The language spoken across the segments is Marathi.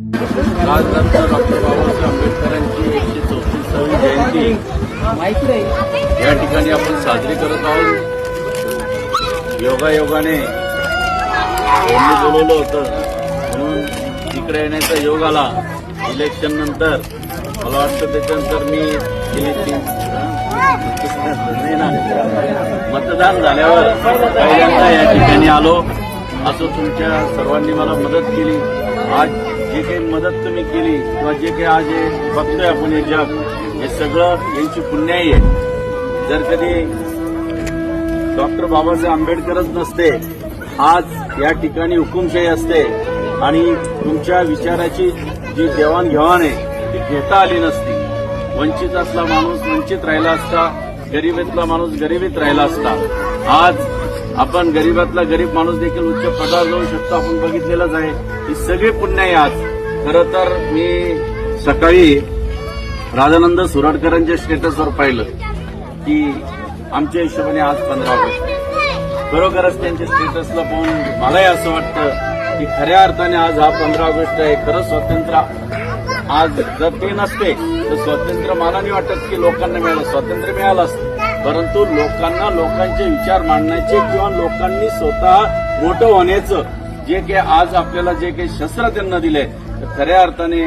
आज डॉक्टर बाबासाहेब आंबेडकरांची 134वी जयंती या ठिकाणी आपण साजरी करत आहोत. योगायोगाने यांनी बोलवलं होतं म्हणून इकडे येण्याचा योग आला. इलेक्शन नंतर मला वाटतं त्याच्यानंतर मी गेली मतदान झाल्यावर पहिल्यांदा या ठिकाणी आलो. असं तुमच्या सर्वांनी मला मदत केली. आज जे काही मदत तुम्ही केली किंवा जे काही आज हे बघतोय आपण हे जग, हे सगळं यांची पुण्याई आहे. जर कधी डॉक्टर बाबासाहेब आंबेडकरच नसते, आज या ठिकाणी हुकुमशाही असते आणि तुमच्या विचाराची जी देवाणघेवाण आहे ती घेता आली नसती. वंचितातला माणूस वंचित राहिला असता, गरिबीतला माणूस गरिबीत राहिला असता. आज आपण गरीबातला गरीब माणूस देखील उच्च पदावर जाऊ शकतो. आपण बघितलेलंच आहे. ही सगळी पुण्य आहे. आज खरं तर मी सकाळी राधानंद सुराडकरांच्या स्टेटसवर पाहिलं की आमच्या हिशोबाने आज 15 ऑगस्ट. खरोखरच त्यांच्या स्टेटसला पाहून मलाही असं वाटतं की खऱ्या अर्थाने आज हा 15 ऑगस्ट आहे. खरं स्वातंत्र्य आज जर ते नसते तर स्वातंत्र्य मला नाही वाटत की लोकांना मिळालं. स्वातंत्र्य मिळालं असतं, परंतु लोकांना लोकांचे विचार मांडण्याचे किंवा लोकांनी स्वतः मोठं होण्याचं जे काही आज आपल्याला जे काही शस्त्र त्यांना दिलंय, तर खऱ्या अर्थाने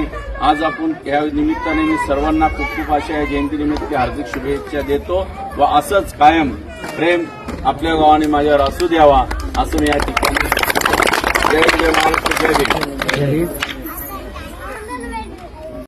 आज आपण या निमित्ताने मी सर्वांना खूप खूप अशा या जयंतीनिमित्त हार्दिक शुभेच्छा देतो व असंच कायम प्रेम आपल्या गावाने माझ्यावर असू द्यावा असं मी या ठिकाणी जय जय महाराष्ट्र जय भीम.